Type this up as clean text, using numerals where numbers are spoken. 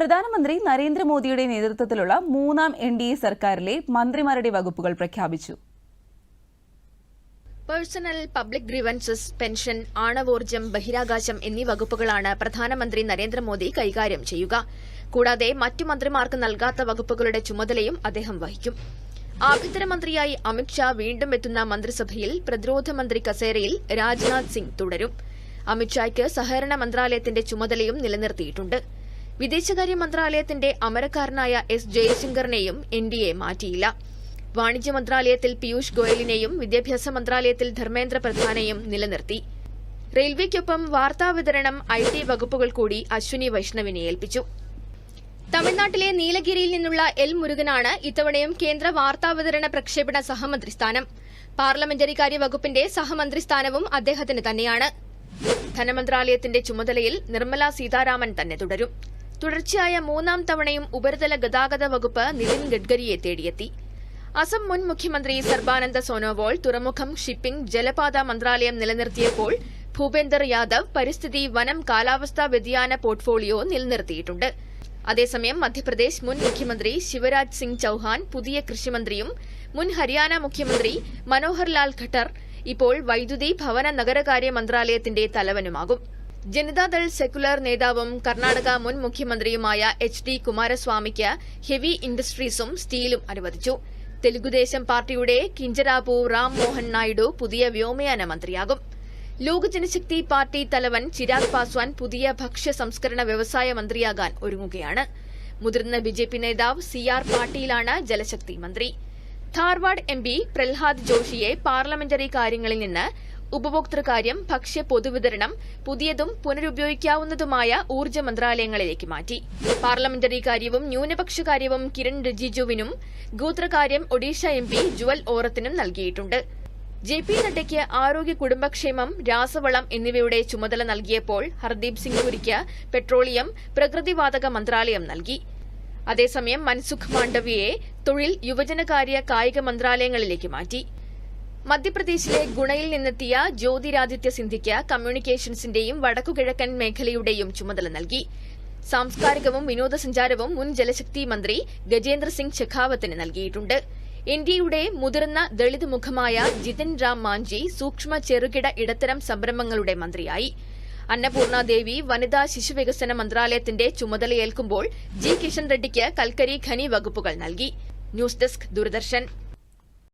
പ്രധാനമന്ത്രി നരേന്ദ്രമോദിയുടെ നേതൃത്വത്തിലുള്ള മൂന്നാം NDA സർക്കാരിലെ മന്ത്രിമാരുടെ വകുപ്പുകൾ പ്രഖ്യാപിച്ചു. പേഴ്സണൽ, പബ്ലിക് ഗ്രീവൻസസ്, പെൻഷൻ, ആണവോർജ്ജം, ബഹിരാകാശം എന്നീ വകുപ്പുകളാണ് പ്രധാനമന്ത്രി നരേന്ദ്രമോദി കൈകാര്യം ചെയ്യുക. കൂടാതെ മറ്റു മന്ത്രിമാർക്ക് നൽകാത്ത വകുപ്പുകളുടെ ചുമതലയും അദ്ദേഹം വഹിക്കും. ആഭ്യന്തരമന്ത്രിയായി അമിത്ഷാ വീണ്ടും എത്തുന്ന മന്ത്രിസഭയിൽ പ്രതിരോധ മന്ത്രി കസേരയിൽ രാജ്നാഥ് സിംഗ് തുടരും. അമിത്ഷായ്ക്ക് സഹകരണ മന്ത്രാലയത്തിന്റെ ചുമതലയും നിലനിർത്തിയിട്ടുണ്ട്. വിദേശകാര്യ മന്ത്രാലയത്തിന്റെ അമരക്കാരനായ S. ജയശങ്കറിനെയും NDA മാറ്റിയില്ല. വാണിജ്യ മന്ത്രാലയത്തിൽ പീയൂഷ് ഗോയലിനെയും വിദ്യാഭ്യാസ മന്ത്രാലയത്തിൽ ധർമ്മേന്ദ്ര പ്രധാനെയും നിലനിർത്തി. റെയിൽവേക്കൊപ്പം വാർത്താവിതരണം, IT വകുപ്പുകൾ കൂടി അശ്വിനി വൈഷ്ണവിനെ ഏൽപ്പിച്ചു. തമിഴ്നാട്ടിലെ നീലഗിരിയിൽ നിന്നുള്ള L. മുരുകനാണ് ഇത്തവണയും കേന്ദ്ര വാർത്താവിതരണ പ്രക്ഷേപണ സഹമന്ത്രി സ്ഥാനം. പാർലമെന്ററി കാര്യ വകുപ്പിന്റെ സഹമന്ത്രി സ്ഥാനവും അദ്ദേഹത്തിന് തന്നെയാണ്. ധനമന്ത്രാലയത്തിന്റെ ചുമതലയിൽ നിർമ്മല സീതാരാമൻ തന്നെ തുടരും. തുടർച്ചയായ മൂന്നാം തവണയും ഉപരിതല ഗതാഗത വകുപ്പ് നിതിൻ ഗഡ്കരിയെ തേടിയെത്തി. അസം മുൻ മുഖ്യമന്ത്രി സർബാനന്ദ സോനോവാൾ തുറമുഖം, ഷിപ്പിംഗ്, ജലപാത മന്ത്രാലയം നിലനിർത്തിയപ്പോൾ ഭൂപേന്ദർ യാദവ് പരിസ്ഥിതി, വനം, കാലാവസ്ഥാ വ്യതിയാന പോർട്ട്ഫോളിയോ നിലനിർത്തിയിട്ടുണ്ട്. അതേസമയം മധ്യപ്രദേശ് മുൻ മുഖ്യമന്ത്രി ശിവരാജ് സിംഗ് ചൌഹാൻ പുതിയ കൃഷിമന്ത്രിയും മുൻ ഹരിയാന മുഖ്യമന്ത്രി മനോഹർ ലാൽ ഖട്ടർ ഇപ്പോൾ വൈദ്യുതി, ഭവന, നഗരകാര്യ മന്ത്രാലയത്തിന്റെ തലവനുമാകും. ജനതാദൾ സെക്കുലർ നേതാവും കർണാടക മുൻ മുഖ്യമന്ത്രിയുമായ HD കുമാരസ്വാമിക്ക് ഹെവി ഇൻഡസ്ട്രീസും സ്റ്റീലും അനുവദിച്ചു. തെലുഗുദേശം പാർട്ടിയുടെ കിഞ്ചരാപു റാം മോഹൻ നായിഡു പുതിയ വ്യോമയാന മന്ത്രിയാകും. ലോക ജനശക്തി പാർട്ടി തലവൻ ചിരാഗ് പാസ്വാൻ പുതിയ ഭക്ഷ്യ സംസ്കരണ വ്യവസായ മന്ത്രിയാകാൻ ഒരുങ്ങുകയാണ്. മുതിർന്ന BJP നേതാവ് CR പാട്ടീലാണ് ജലശക്തി മന്ത്രി. ധാർവാഡ് MP പ്രഹ്ലാദ് ജോഷിയെ പാർലമെന്ററി കാര്യങ്ങളിൽ നിന്ന് ഉപഭോക്തൃകാര്യം, ഭക്ഷ്യ പൊതുവിതരണം, പുതിയതും പുനരുപയോഗിക്കാവുന്നതുമായ ഊർജ്ജ മന്ത്രാലയങ്ങളിലേക്ക് മാറ്റി. പാർലമെന്ററി കാര്യവും ന്യൂനപക്ഷകാര്യവും കിരൺ റിജിജുവിനും ഗോത്രകാര്യം ഒഡീഷ MP ജുവൽ ഓറത്തിനും നൽകിയിട്ടുണ്ട്. JP നഡ്ഡയ്ക്ക് ആരോഗ്യ, കുടുംബക്ഷേമം, രാസവളം എന്നിവയുടെ ചുമതല നൽകിയപ്പോൾ ഹർദീപ് സിംഗ് പുരിക്ക് പെട്രോളിയം, പ്രകൃതിവാതക മന്ത്രാലയം നൽകി. അതേസമയം മൻസുഖ് മാണ്ഡവ്യയെ തൊഴിൽ, യുവജനകാര്യ, കായിക മന്ത്രാലയങ്ങളിലേക്ക് മാറ്റി. മധ്യപ്രദേശിലെ ഗുണയിൽ നിന്നെത്തിയ ജ്യോതിരാദിത്യ സിന്ധ്യയ്ക്ക് കമ്മ്യൂണിക്കേഷൻസിന്റെയും വടക്കുകിഴക്കൻ മേഖലയുടെയും ചുമതല നൽകി. സാംസ്കാരികവും വിനോദസഞ്ചാരവും മുൻ ജലശക്തി മന്ത്രി ഗജേന്ദ്ര സിംഗ് ഷെഖാവത്തിന് നൽകിയിട്ടുണ്ട്. NDAയുടെ മുതിർന്ന ദളിത് മുഖമായ ജിതിൻ റാം മാഞ്ചി സൂക്ഷ്മ, ചെറുകിട, ഇടത്തരം സംരംഭങ്ങളുടെ മന്ത്രിയായി. അന്നപൂർണ ദേവി വനിതാ ശിശുവികസന മന്ത്രാലയത്തിന്റെ ചുമതലയേൽക്കുമ്പോൾ G. കിഷൻ റെഡ്ഡിക്ക് കൽക്കരി, ഖനി വകുപ്പുകൾ നൽകി. News desk, Doordarshan.